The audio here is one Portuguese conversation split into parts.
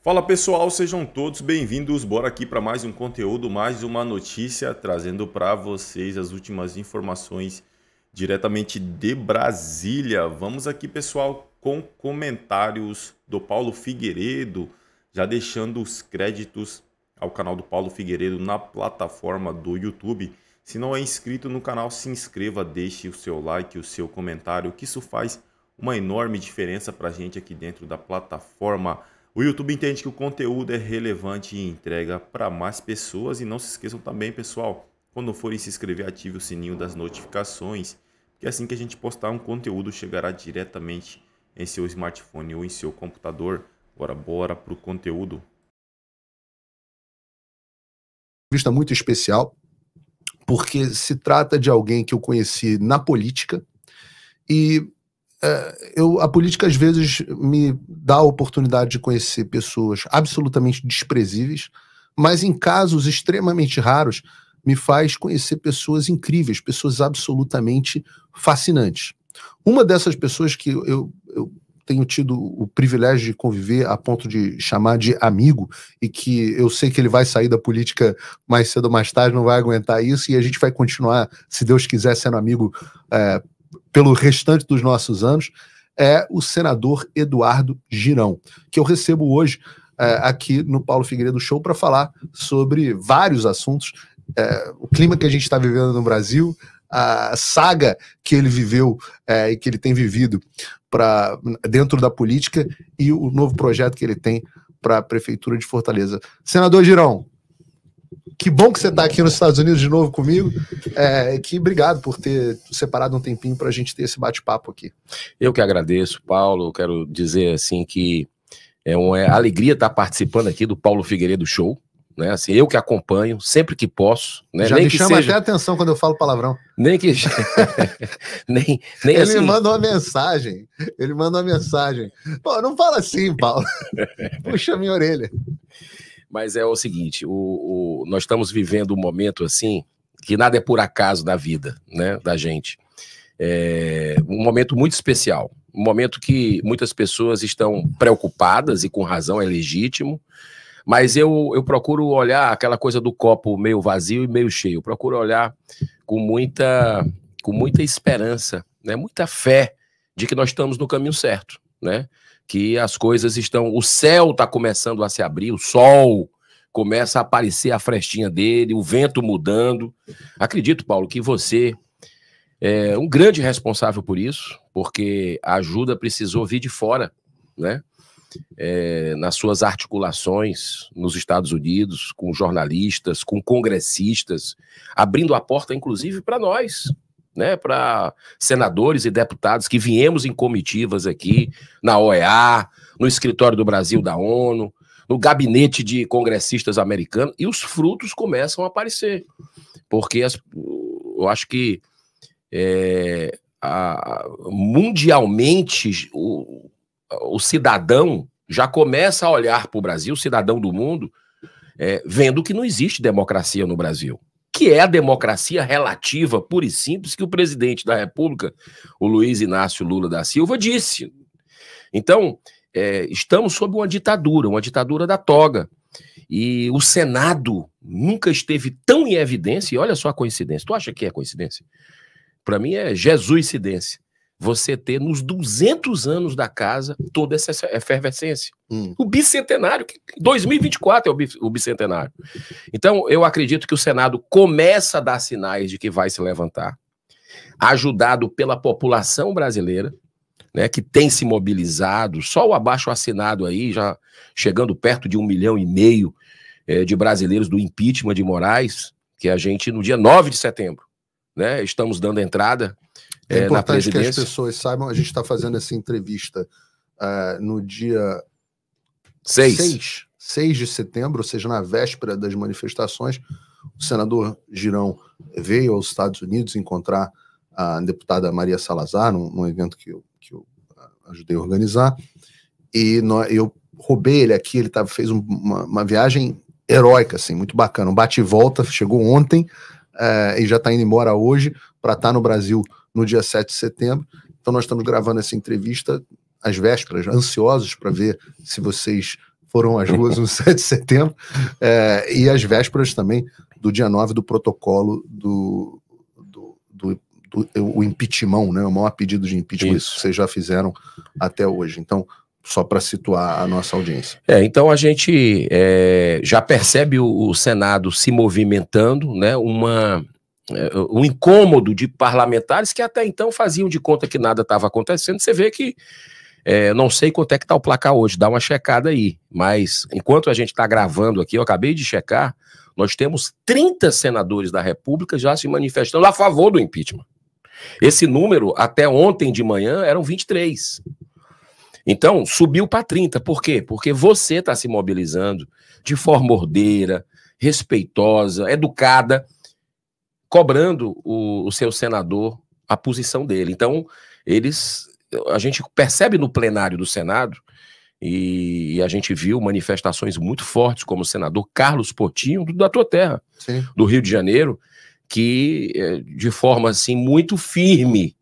Fala pessoal, sejam todos bem-vindos. Bora aqui para mais um conteúdo, mais uma notícia, trazendo para vocês as últimas informações diretamente de Brasília. Vamos aqui, pessoal, com comentários do Paulo Figueiredo, já deixando os créditos ao canal do Paulo Figueiredo na plataforma do YouTube. Se não é inscrito no canal, se inscreva, deixe o seu like, o seu comentário, que isso faz uma enorme diferença para a gente aqui dentro da plataforma. O YouTube entende que o conteúdo é relevante e entrega para mais pessoas. E não se esqueçam também, pessoal, quando forem se inscrever, ative o sininho das notificações, que assim que a gente postar um conteúdo, chegará diretamente em seu smartphone ou em seu computador. Bora para o conteúdo. Vista muito especial, porque se trata de alguém que eu conheci na política e a política às vezes me dá a oportunidade de conhecer pessoas absolutamente desprezíveis, mas em casos extremamente raros me faz conhecer pessoas incríveis, pessoas absolutamente fascinantes. Uma dessas pessoas que eu tenho tido o privilégio de conviver a ponto de chamar de amigo, e que eu sei que ele vai sair da política mais cedo ou mais tarde, não vai aguentar isso, e a gente vai continuar, se Deus quiser, sendo amigo pelo restante dos nossos anos, é o senador Eduardo Girão, que eu recebo hoje aqui no Paulo Figueiredo Show para falar sobre vários assuntos, o clima que a gente está vivendo no Brasil, a saga que ele viveu e que ele tem vivido dentro da política e o novo projeto que ele tem para a Prefeitura de Fortaleza. Senador Girão, que bom que você está aqui nos Estados Unidos de novo comigo. Obrigado por ter separado um tempinho para a gente ter esse bate-papo aqui. Eu que agradeço, Paulo. Eu quero dizer assim que é uma alegria estar participando aqui do Paulo Figueiredo Show, né? Assim, eu que acompanho sempre que posso, né? Já nem me chama até atenção quando eu falo palavrão. Nem que nem ele assim... manda uma mensagem. Ele manda uma mensagem. Pô, não fala assim, Paulo. Puxa minha orelha. Mas é o seguinte, nós estamos vivendo um momento assim, que nada é por acaso da vida, né, da gente. É um momento muito especial, um momento que muitas pessoas estão preocupadas, e com razão, é legítimo, mas eu procuro olhar aquela coisa do copo meio vazio e meio cheio, eu procuro olhar com muita esperança, né, muita fé de que nós estamos no caminho certo, né? Que as coisas estão... O céu está começando a se abrir, o sol começa a aparecer a frestinha dele, o vento mudando. Acredito, Paulo, que você é um grande responsável por isso, porque a ajuda precisou vir de fora, né? Nas suas articulações nos Estados Unidos, com jornalistas, com congressistas, abrindo a porta, inclusive, para nós, né, para senadores e deputados que viemos em comitivas aqui na OEA, no Escritório do Brasil da ONU, no gabinete de congressistas americanos, e os frutos começam a aparecer, porque eu acho que mundialmente o cidadão já começa a olhar para o Brasil, o cidadão do mundo, vendo que não existe democracia no Brasil, que é a democracia relativa, pura e simples, que o presidente da República, o Luiz Inácio Lula da Silva, disse. Então, estamos sob uma ditadura da toga. E o Senado nunca esteve tão em evidência, e olha só a coincidência. Tu acha que é coincidência? Para mim é Jesuscidência. Você ter nos 200 anos da casa toda essa efervescência. O bicentenário, 2024 é o bicentenário. Então, eu acredito que o Senado começa a dar sinais de que vai se levantar, ajudado pela população brasileira, né, que tem se mobilizado, só o abaixo-assinado aí, já chegando perto de 1,5 milhão de brasileiros do impeachment de Moraes, que a gente, no dia 9 de setembro, né, estamos dando entrada na presidência. Que as pessoas saibam, a gente está fazendo essa entrevista no dia 6 de setembro, ou seja, na véspera das manifestações. O senador Girão veio aos Estados Unidos encontrar a deputada Maria Salazar, num evento que eu ajudei a organizar, e eu roubei ele aqui, ele fez uma viagem heróica, assim, muito bacana, um bate e volta, chegou ontem e já está indo embora hoje para estar no Brasil no dia 7 de setembro. Então nós estamos gravando essa entrevista às vésperas, ansiosos para ver se vocês foram as ruas no 7 de setembro, e as vésperas também do dia 9 do protocolo o impeachment, né, o maior pedido de impeachment que vocês já fizeram até hoje. Então, só para situar a nossa audiência. Então a gente já percebe o Senado se movimentando, né, um incômodo de parlamentares que até então faziam de conta que nada estava acontecendo. Você vê que, não sei quanto é que está o placar hoje, dá uma checada aí, mas enquanto a gente está gravando aqui, eu acabei de checar, nós temos 30 senadores da República já se manifestando a favor do impeachment. Esse número, até ontem de manhã, eram 23. Então, subiu para 30. Por quê? Porque você está se mobilizando de forma ordeira, respeitosa, educada, cobrando o seu senador a posição dele. Então, a gente percebe no plenário do Senado, e a gente viu manifestações muito fortes, como o senador Carlos Portinho, da tua terra, sim, do Rio de Janeiro, que, de forma assim, muito firme,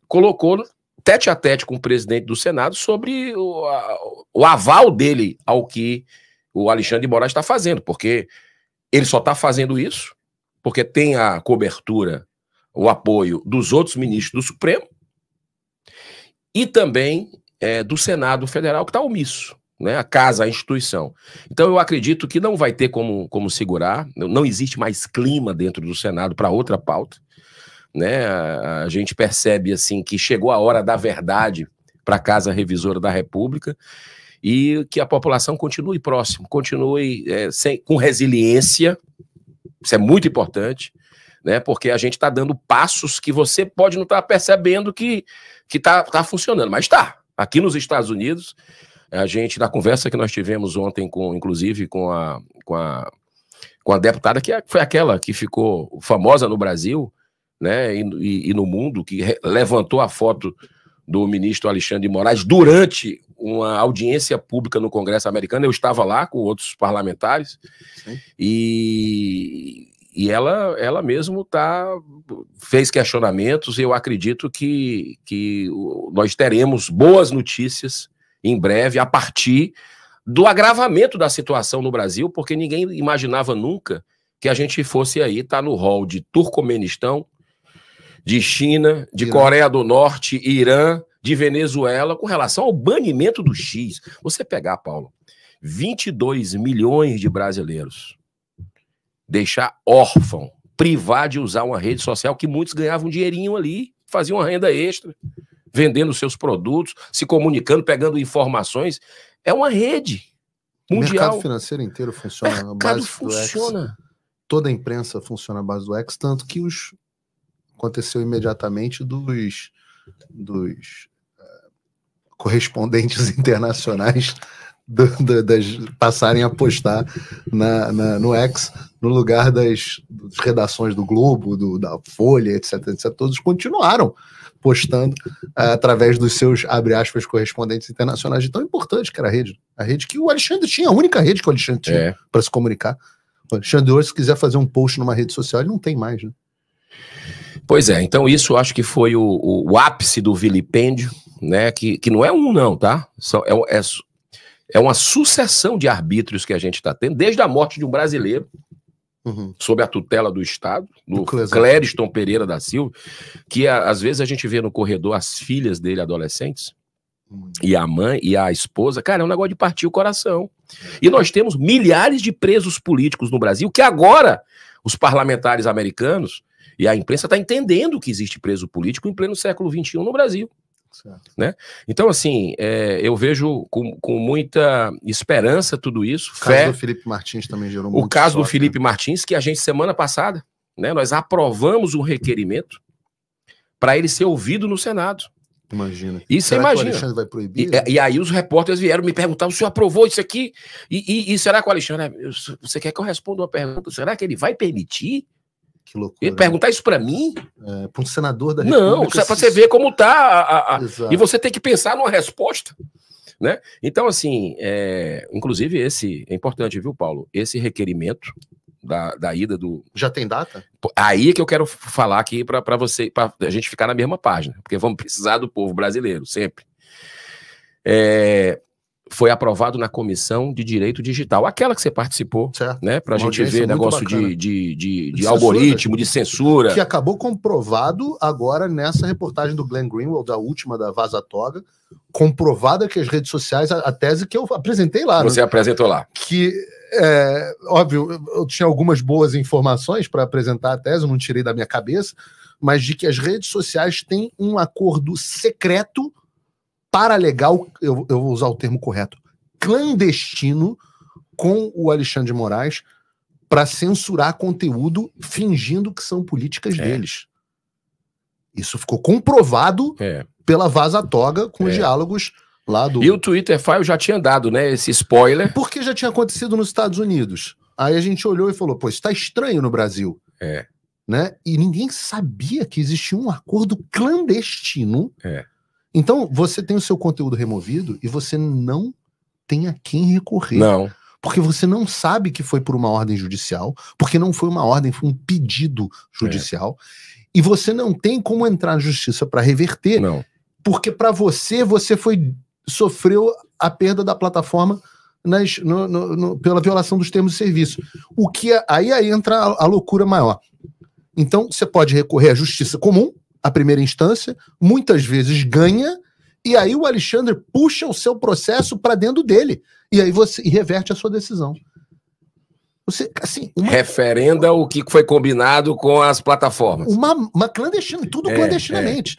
colocou tete a tete com o presidente do Senado sobre o aval dele ao que o Alexandre de Moraes está fazendo, porque ele só está fazendo isso porque tem a cobertura, o apoio dos outros ministros do Supremo e também do Senado Federal, que está omisso, né? A casa, a instituição. Então eu acredito que não vai ter como segurar, não existe mais clima dentro do Senado para outra pauta, né? A gente percebe assim que chegou a hora da verdade para a Casa Revisora da República e que a população continue próximo, continue com resiliência, isso é muito importante, né? Porque a gente está dando passos que você pode não estar percebendo que tá funcionando, mas está. Aqui nos Estados Unidos, a gente, na conversa que nós tivemos ontem, inclusive com a deputada, que foi aquela que ficou famosa no Brasil, né, e no mundo, que levantou a foto do ministro Alexandre de Moraes durante uma audiência pública no Congresso americano. Eu estava lá com outros parlamentares, e ela mesmo fez questionamentos, e eu acredito que nós teremos boas notícias em breve, a partir do agravamento da situação no Brasil, porque ninguém imaginava nunca que a gente fosse aí estar no rol de Turcomenistão, de China, de Coreia do Norte, Irã, de Venezuela, com relação ao banimento do X. Você pegar, Paulo, 22 milhões de brasileiros, deixar órfão, privar de usar uma rede social que muitos ganhavam um dinheirinho ali, faziam uma renda extra, vendendo seus produtos, se comunicando, pegando informações. É uma rede mundial. O mercado financeiro inteiro funciona na base do X. Toda a imprensa funciona na base do X, tanto que aconteceu imediatamente dos correspondentes internacionais passarem a postar no X, no lugar das redações do Globo, da Folha, etc. Todos continuaram postando através dos seus, abre aspas, correspondentes internacionais, de tão importante que era a rede que o Alexandre tinha, a única rede que o Alexandre tinha para se comunicar. O Alexandre hoje, se quiser fazer um post numa rede social, ele não tem mais, né? Pois é, então isso eu acho que foi o ápice do vilipêndio, né? Que não é não, tá? É uma sucessão de arbítrios que a gente está tendo, desde a morte de um brasileiro, sob a tutela do Estado, do Clériston Pereira da Silva, que às vezes a gente vê no corredor as filhas dele adolescentes, e a mãe e a esposa. Cara, é um negócio de partir o coração. E nós temos milhares de presos políticos no Brasil, que agora os parlamentares americanos e a imprensa está entendendo que existe preso político em pleno século XXI no Brasil. Né? Então, assim, eu vejo com muita esperança tudo isso. O caso do Felipe Martins também gerou muito. O caso do Felipe Martins, que a gente, semana passada, né, nós aprovamos um requerimento para ele ser ouvido no Senado. Imagina. E você imagina. Que o Alexandre vai proibir? E aí os repórteres vieram me perguntar: o senhor aprovou isso aqui? E será que o Alexandre... Você quer que eu responda uma pergunta? Será que ele vai permitir? Que loucura. Ele perguntar isso para mim? Para um senador da República. Não, para você ver como tá. E você tem que pensar numa resposta. Né? Então, assim, inclusive é importante, viu, Paulo? Esse requerimento da ida do... Já tem data? Aí é que eu quero falar aqui para a gente ficar na mesma página, porque vamos precisar do povo brasileiro, sempre. foi aprovado na Comissão de Direito Digital, aquela que você participou, certo, né? Para a gente ver negócio de censura, algoritmo, de censura. Que acabou comprovado agora nessa reportagem do Glenn Greenwald, da última da Vaza Toga, comprovada que as redes sociais, a tese que eu apresentei lá. Você apresentou lá. Que, óbvio, eu tinha algumas boas informações para apresentar a tese, eu não tirei da minha cabeça, mas de que as redes sociais têm um acordo secreto paralegal, eu vou usar o termo correto, clandestino, com o Alexandre de Moraes para censurar conteúdo fingindo que são políticas deles. Isso ficou comprovado pela Vaza Toga com os diálogos lá do... E o Twitter File já tinha dado, né, esse spoiler. Porque já tinha acontecido nos Estados Unidos. Aí a gente olhou e falou, pô, isso tá estranho no Brasil. Né? E ninguém sabia que existia um acordo clandestino. Então, você tem o seu conteúdo removido e você não tem a quem recorrer. Não. Porque você não sabe que foi por uma ordem judicial, porque não foi uma ordem, foi um pedido judicial. E você não tem como entrar na justiça para reverter. Não. Porque para você sofreu a perda da plataforma pela violação dos termos de serviço. O que aí entra a loucura maior. Então, você pode recorrer à justiça comum, a primeira instância, muitas vezes ganha, e aí o Alexandre puxa o seu processo para dentro dele, e aí você reverte a sua decisão. Você, assim, referenda o que foi combinado com as plataformas. Uma clandestina, tudo clandestinamente.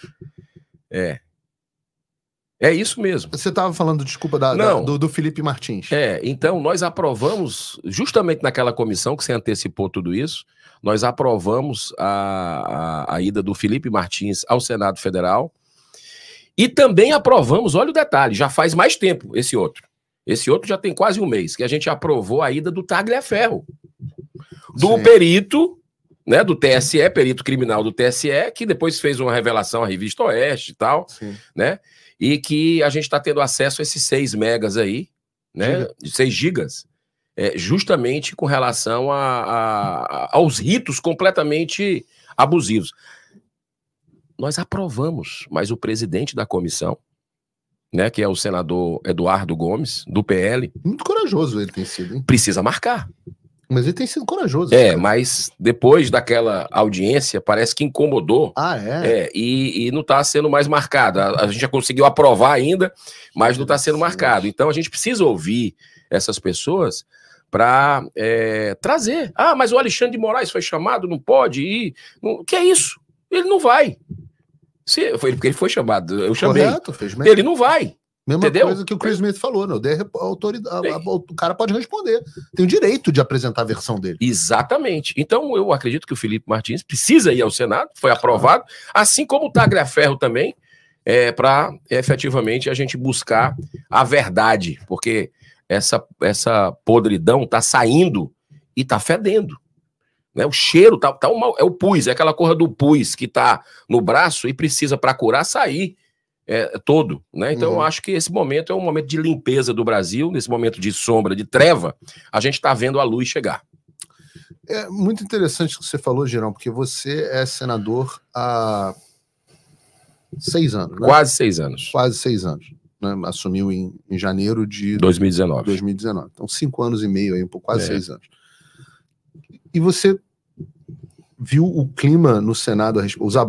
É isso mesmo. Você estava falando, desculpa, do Felipe Martins. Então nós aprovamos, justamente naquela comissão que você antecipou tudo isso, nós aprovamos a ida do Felipe Martins ao Senado Federal e também aprovamos, olha o detalhe, já faz mais tempo esse outro. Esse outro já tem quase um mês, que a gente aprovou a ida do Tagliaferro, do perito, né, do TSE, perito criminal do TSE, que depois fez uma revelação à Revista Oeste e tal, né? E que a gente está tendo acesso a esses 6 megas aí, né? 6 gigas, justamente com relação aos ritos completamente abusivos. Nós aprovamos, mas o presidente da comissão, né, que é o senador Eduardo Gomes, do PL... Muito corajoso ele tem sido, hein? Precisa marcar. Mas ele tem sido corajoso. Mas depois daquela audiência, parece que incomodou. E não está sendo mais marcado. A gente já conseguiu aprovar ainda, mas não está sendo marcado. Então a gente precisa ouvir essas pessoas para trazer. Mas o Alexandre de Moraes foi chamado, não pode ir. O que é isso? Ele não vai. Porque ele foi chamado, eu chamei. Correto, fez bem. Ele não vai. Mesma coisa que o Chris Smith falou, não, o cara pode responder. Tem o direito de apresentar a versão dele. Exatamente. Então eu acredito que o Felipe Martins precisa ir ao Senado, foi aprovado, assim como o Tagliaferro também, para efetivamente a gente buscar a verdade, porque essa podridão está saindo e está fedendo. Né? O cheiro é o pus, é aquela cor do pus que está no braço e precisa, para curar, sair todo. Né? Então eu acho que esse momento é um momento de limpeza do Brasil, nesse momento de sombra, de treva, a gente está vendo a luz chegar. É muito interessante o que você falou, Girão, porque você é senador há 6 anos. Né? Quase 6 anos. Quase 6 anos. Né? Assumiu em janeiro de 2019. Então 5 anos e meio, aí, quase 6 anos. E você viu o clima no Senado,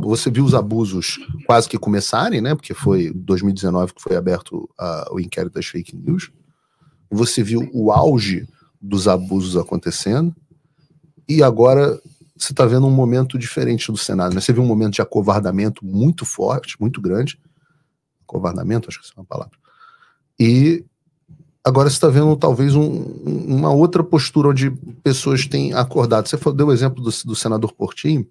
você viu os abusos quase que começarem, né? Porque foi 2019 que foi aberto o inquérito das fake news. Você viu o auge dos abusos acontecendo e agora você está vendo um momento diferente do Senado, né? Você viu um momento de acovardamento muito forte, muito grande. Acovardamento, acho que essa é uma palavra. E agora você está vendo talvez uma outra postura onde pessoas têm acordado. Você deu o exemplo do senador Portinho.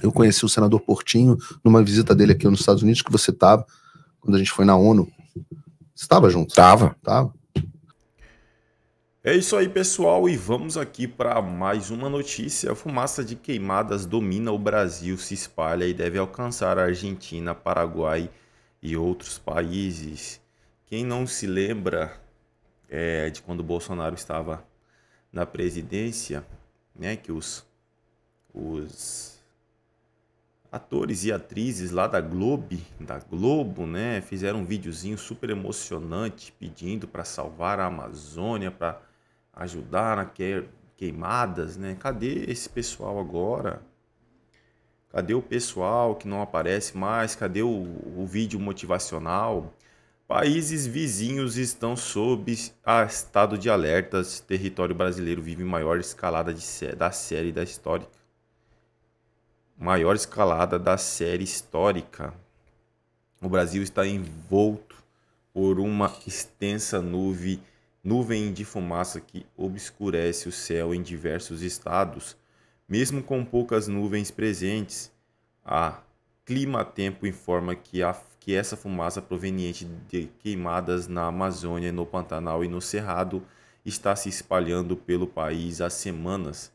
Eu conheci o senador Portinho numa visita dele aqui nos Estados Unidos, que você estava, quando a gente foi na ONU. Você estava junto? Tava. É isso aí, pessoal, e vamos aqui para mais uma notícia. A fumaça de queimadas domina o Brasil, se espalha e deve alcançar a Argentina, Paraguai e outros países. Quem não se lembra de quando o Bolsonaro estava na presidência, né, que atores e atrizes lá da Globo, né, fizeram um videozinho super emocionante pedindo para salvar a Amazônia, para ajudar na queimadas, né? Cadê esse pessoal agora? Cadê o pessoal que não aparece mais? Cadê o vídeo motivacional? Países vizinhos estão sob estado de alertas. Território brasileiro vive maior escalada da série da histórica. Maior escalada da série histórica. O Brasil está envolto por uma extensa nuvem de fumaça que obscurece o céu em diversos estados. Mesmo com poucas nuvens presentes, a Climatempo informa que essa fumaça proveniente de queimadas na Amazônia, no Pantanal e no Cerrado está se espalhando pelo país há semanas.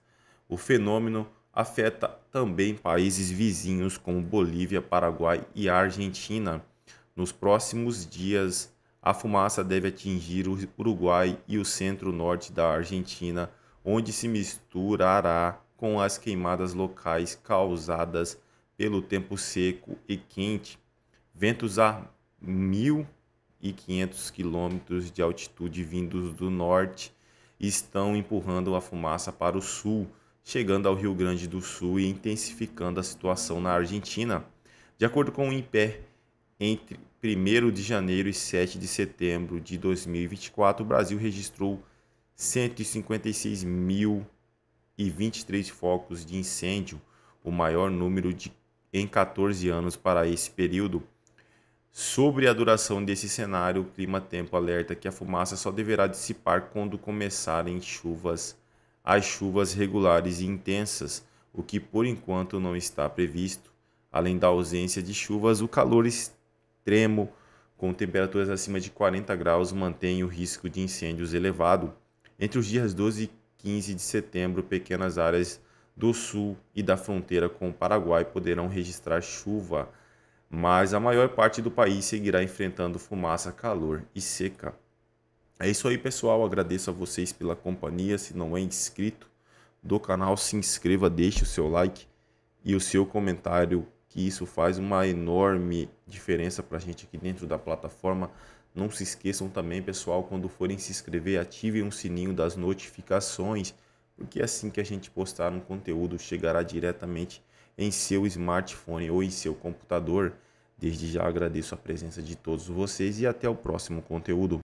O fenômeno afeta também países vizinhos como Bolívia, Paraguai e Argentina. Nos próximos dias, a fumaça deve atingir o Uruguai e o centro-norte da Argentina, onde se misturará com as queimadas locais causadas pelo tempo seco e quente. Ventos a 1.500 km de altitude vindos do norte estão empurrando a fumaça para o sul, chegando ao Rio Grande do Sul e intensificando a situação na Argentina. De acordo com o INPE, entre 1º de janeiro e 7 de setembro de 2024, o Brasil registrou 156.023 focos de incêndio, o maior número em 14 anos para esse período. Sobre a duração desse cenário, o Climatempo alerta que a fumaça só deverá dissipar quando começarem as chuvas regulares e intensas, o que por enquanto não está previsto. Além da ausência de chuvas, o calor extremo, com temperaturas acima de 40 graus, mantém o risco de incêndios elevado. Entre os dias 12 e 15 de setembro, pequenas áreas do sul e da fronteira com o Paraguai poderão registrar chuva, mas a maior parte do país seguirá enfrentando fumaça, calor e seca. É isso aí, pessoal. Agradeço a vocês pela companhia. Se não é inscrito do canal, se inscreva, deixe o seu like e o seu comentário, que isso faz uma enorme diferença para a gente aqui dentro da plataforma. Não se esqueçam também, pessoal, quando forem se inscrever, ativem o sininho das notificações, porque assim que a gente postar um conteúdo, chegará diretamente em seu smartphone ou em seu computador. Desde já agradeço a presença de todos vocês e até o próximo conteúdo.